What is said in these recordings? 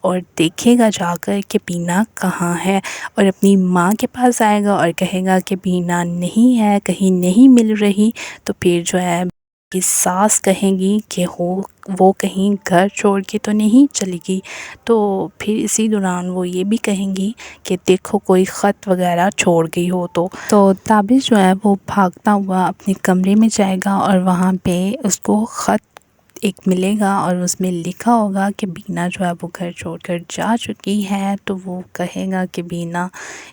اور دیکھے گا جا کر کہ بینا کہاں ہے، اور اپنی ماں کے پاس آئے گا اور کہے گا کہ بینا نہیں ہے، کہیں نہیں مل رہی، تو پھر جو ہے کی ساس کہیں گی کہ وہ کہیں گھر چھوڑ کے تو نہیں چلی گئی، تو پھر اسی دوران وہ یہ بھی کہیں گی کہ دیکھو کوئی خط وغیرہ چھوڑ گئی ہو تو تابش جو ہے وہ بھاگتا ہوا اپنے کمرے میں جائے گا اور وہاں پہ اس کو خط ایک ملے گا اور اس میں لکھا ہوگا کہ بینا جو ہے وہ گھر چھوڑ کر جا چکی ہے، تو وہ کہے گا کہ بینا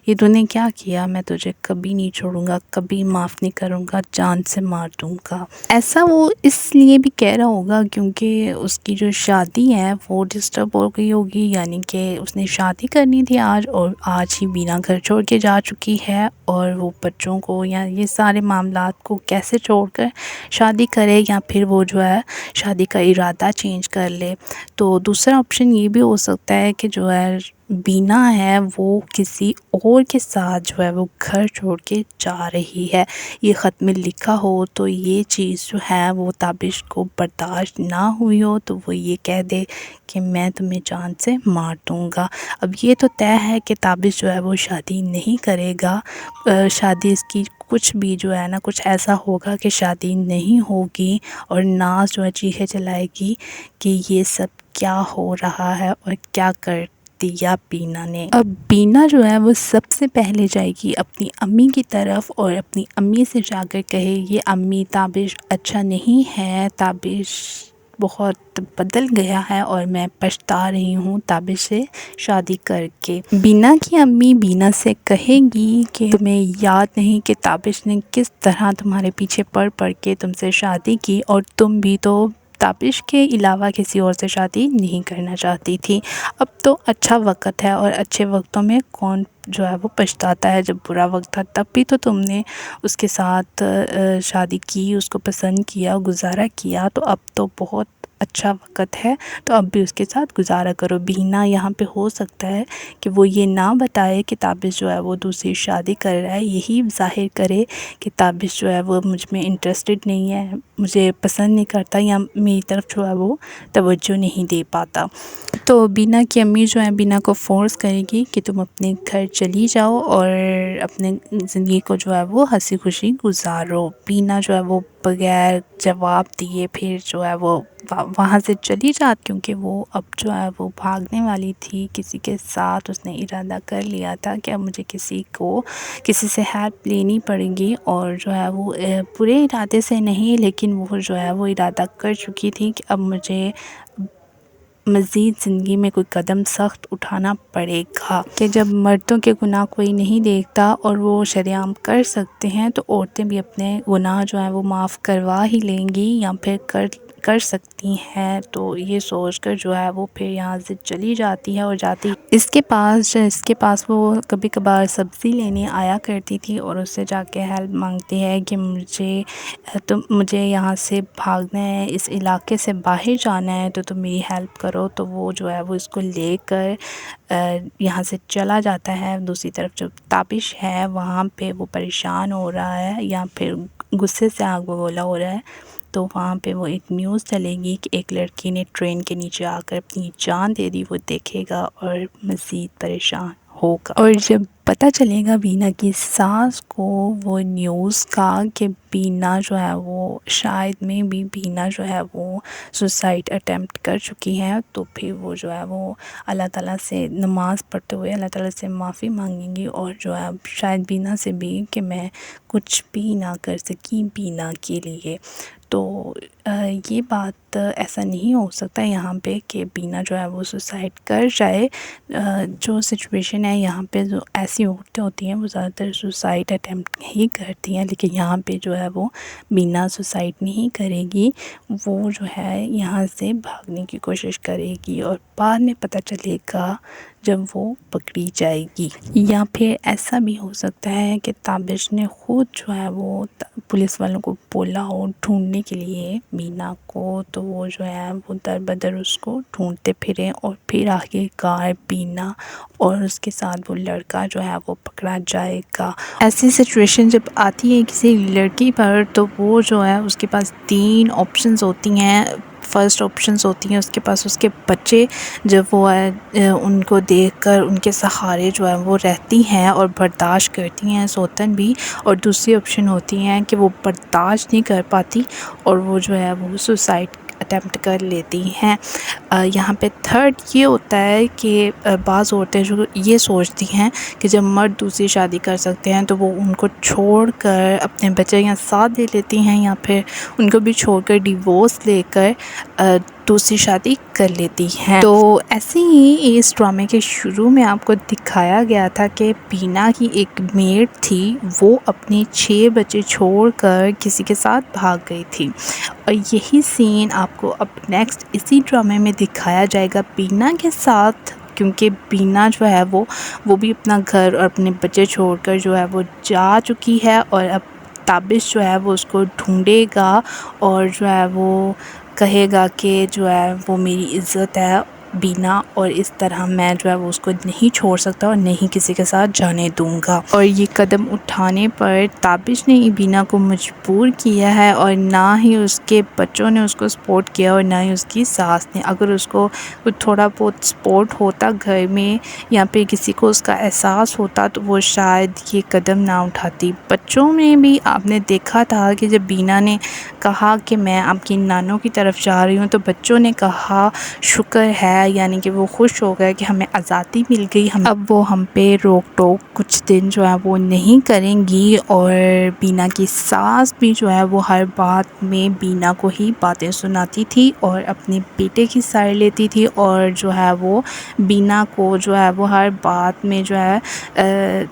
یہ تو نے کیا کیا، میں تجھے کبھی نہیں چھوڑوں گا، کبھی معاف نہیں کروں گا، جان سے مار دوں گا۔ ایسا وہ اس لیے بھی کہہ رہا ہوگا کیونکہ اس کی جو شادی ہے وہ ڈسٹرب ہو گئی ہوگی، یعنی کہ اس نے شادی کرنی تھی آج، اور آج ہی بینا گھر چھوڑ کے جا چکی ہے، اور وہ بچوں کو یا یہ سارے معاملات کو کیسے چھوڑ کر شادی کرے، یا پھر وہ جو ہے شادی کا ارادہ چینج کر لے۔ تو دوسرا آپشن یہ بھی ہو سکتا ہے کہ جو ہے بینا ہے وہ کسی اور کے ساتھ جو ہے وہ گھر چھوڑ کے جا رہی ہے، یہ خط میں لکھا ہو، تو یہ چیز جو ہے وہ تابش کو برداشت نہ ہوئی ہو، تو وہ یہ کہہ دے کہ میں تمہیں جان سے مار دوں گا۔ اب یہ تو طے ہے کہ تابش جو ہے وہ شادی نہیں کرے گا، شادی اس کی کچھ بھی جو ہے نا کچھ ایسا ہوگا کہ شادی نہیں ہوگی، اور ناز جو ہے چیخے چلائے گی کہ یہ سب کیا ہو رہا ہے اور کیا کر دیا بینا نے۔ اب بینا جو ہے وہ سب سے پہلے جائے گی اپنی امی کی طرف اور اپنی امی سے جا کر کہے گی امی تابش اچھا نہیں ہے، تابش بہت بدل گیا ہے اور میں پچھتا رہی ہوں تابش سے شادی کر کے۔ بینا کی امی بینا سے کہے گی کہ تمہیں یاد نہیں کہ تابش نے کس طرح تمہارے پیچھے پڑ کے تم سے شادی کی، اور تم بھی تو تابش کے علاوہ کسی اور سے شادی نہیں کرنا چاہتی تھی۔ اب تو اچھا وقت ہے، اور اچھے وقتوں میں کون جو ہے وہ پچھتاتا ہے، جب برا وقت تھا تب بھی تو تم نے اس کے ساتھ شادی کی، اس کو پسند کیا، گزارا کیا، تو اب تو بہت اچھا وقت ہے، تو اب بھی اس کے ساتھ گزارا کرو۔ بینا یہاں پہ ہو سکتا ہے کہ وہ یہ نہ بتائے کہ تابش جو ہے وہ دوسری شادی کر رہا ہے، یہی ظاہر کرے کہ تابش جو ہے وہ مجھ میں انٹرسٹڈ نہیں ہے، مجھے پسند نہیں کرتا، یا میری طرف جو ہے وہ توجہ نہیں دے پاتا۔ تو بینا کی امی جو ہے بینا کو فورس کرے گی کہ تم اپنے گھر چلی جاؤ اور اپنے زندگی کو جو ہے وہ ہنسی خوشی گزارو۔ بینا جو ہے وہ بغیر جواب دیے پھر جو ہے وہ وہاں سے چلی جاتی، کیونکہ وہ اب جو ہے وہ بھاگنے والی تھی کسی کے ساتھ، اس نے ارادہ کر لیا تھا کہ اب مجھے کسی سے ہیلپ لینی پڑے گی، اور جو ہے وہ پورے ارادے سے نہیں، لیکن وہ جو ہے وہ ارادہ کر چکی تھی کہ اب مجھے مزید زندگی میں کوئی قدم سخت اٹھانا پڑے گا، کہ جب مردوں کے گناہ کوئی نہیں دیکھتا اور وہ شریعام کر سکتے ہیں، تو عورتیں بھی اپنے گناہ جو ہیں وہ معاف کروا ہی لیں گی، یا پھر کر سکتی ہیں۔ تو یہ سوچ کر جو ہے وہ پھر یہاں سے چلی جاتی ہے، اور جاتی اس کے پاس وہ کبھی کبھار سبزی لینے آیا کرتی تھی، اور اس سے جا کے ہیلپ مانگتی ہے کہ مجھے یہاں سے بھاگنا ہے، اس علاقے سے باہر جانا ہے، تو تم میری ہیلپ کرو۔ تو وہ جو ہے وہ اس کو لے کر یہاں سے چلا جاتا ہے۔ دوسری طرف جو تابش ہے وہاں پہ وہ پریشان ہو رہا ہے، یا پھر غصے سے آگ بگولا ہو رہا ہے، تو وہاں پہ وہ ایک نیوز چلے گی کہ ایک لڑکی نے ٹرین کے نیچے آ کر اپنی جان دے دی، وہ دیکھے گا اور مزید پریشان ہوگا۔ اور جب پتہ چلے گا بینا کی ساس کو وہ نیوز کا کہ بینا جو ہے وہ شاید میں بھی بینا جو ہے وہ سوسائڈ اٹیمپٹ کر چکی ہے، تو پھر وہ جو ہے وہ اللہ تعالیٰ سے نماز پڑھتے ہوئے اللہ تعالیٰ سے معافی مانگیں گی، اور جو ہے شاید بینا سے بھی کہ میں کچھ بھی نہ کر سکی بینا کے لیے۔ تو یہ بات ایسا نہیں ہو سکتا یہاں پہ کہ بینا جو ہے وہ سوسائڈ کر جائے۔ جو سچویشن ہے یہاں پہ جو ایسی عورتیں ہوتی ہیں وہ زیادہ تر سوسائڈ اٹیمپٹ ہی کرتی ہیں، لیکن یہاں پہ جو ہے وہ بینا سوسائڈ نہیں کرے گی، وہ جو ہے یہاں سے بھاگنے کی کوشش کرے گی، اور بعد میں پتہ چلے گا جب وہ پکڑی جائے گی۔ یا پھر ایسا بھی ہو سکتا ہے کہ تابش نے خود جو ہے وہ پولیس والوں کو بولا ہو ڈھونڈنے کے لیے بینا کو، تو وہ جو ہے وہ در بدر اس کو ڈھونڈتے پھریں، اور پھر آگے کار بینا اور اس کے ساتھ وہ لڑکا جو ہے وہ پکڑا جائے گا۔ ایسی سچویشن جب آتی ہے کسی لڑکی پر، تو وہ جو ہے اس کے پاس 3 آپشنز ہوتی ہیں فرسٹ آپشنز ہوتی ہیں اس کے پاس، اس کے بچے جب وہ ان کو دیکھ کر ان کے سہارے جو ہے وہ رہتی ہیں اور برداشت کرتی ہیں سوتن بھی، اور دوسری آپشن ہوتی ہیں کہ وہ برداشت نہیں کر پاتی اور وہ جو ہے وہ سوسائڈ اٹیمپٹ کر لیتی ہیں۔ یہاں پہ تھرڈ یہ ہوتا ہے کہ بعض عورتیں جو یہ سوچتی ہیں کہ جب مرد دوسری شادی کر سکتے ہیں تو وہ ان کو چھوڑ کر اپنے بچے یا ساتھ لے لیتی ہیں، یا پھر ان کو بھی چھوڑ کر ڈیورس لے کر دوسری شادی کر لیتی ہیں۔ تو ایسے ہی اس ڈرامے کے شروع میں آپ کو دکھایا گیا تھا کہ بینا کی ایک میڈ تھی، وہ اپنے 6 بچے چھوڑ کر کسی کے ساتھ بھاگ گئی تھی، اور یہی سین آپ کو اب نیکسٹ اسی ڈرامے میں دکھایا جائے گا بینا کے ساتھ، کیونکہ بینا جو ہے وہ بھی اپنا گھر اور اپنے بچے چھوڑ کر جو ہے وہ جا چکی ہے، اور اب تابش جو ہے وہ اس کو ڈھونڈے گا اور جو ہے وہ کہے گا کہ جو ہے وہ میری عزت ہے بینا، اور اس طرح میں جو ہے وہ اس کو نہیں چھوڑ سکتا اور نہیں کسی کے ساتھ جانے دوں گا۔ اور یہ قدم اٹھانے پر تابش نے بینا کو مجبور کیا ہے، اور نہ ہی اس کے بچوں نے اس کو سپورٹ کیا اور نہ ہی اس کی ساس نے۔ اگر اس کو تھوڑا بہت سپورٹ ہوتا گھر میں یا پھر کسی کو اس کا احساس ہوتا تو وہ شاید یہ قدم نہ اٹھاتی۔ بچوں میں بھی آپ نے دیکھا تھا کہ جب بینا نے کہا کہ میں آپ کی نانوں کی طرف جا رہی ہوں تو بچوں نے کہا شکر ہے، یعنی کہ وہ خوش ہو گئے کہ ہمیں آزادی مل گئی، اب وہ ہم پہ روک ٹوک کچھ دن جو ہے وہ نہیں کریں گی۔ اور بینا کی ساس بھی جو ہے وہ ہر بات میں بینا کو ہی باتیں سناتی تھی اور اپنے بیٹے کی سائڈ لیتی تھی، اور جو ہے وہ بینا کو جو ہے وہ ہر بات میں جو ہے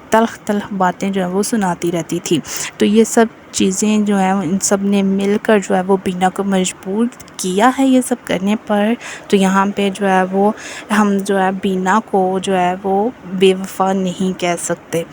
تلخ تلخ باتیں جو ہے وہ سناتی رہتی تھی۔ تو یہ سب چیزیں جو ہیں ان سب نے مل کر جو ہے وہ بینا کو مجبور کیا ہے یہ سب کرنے پر۔ تو یہاں پہ جو ہے وہ ہم جو ہے بینا کو جو ہے وہ بے وفا نہیں کہہ سکتے۔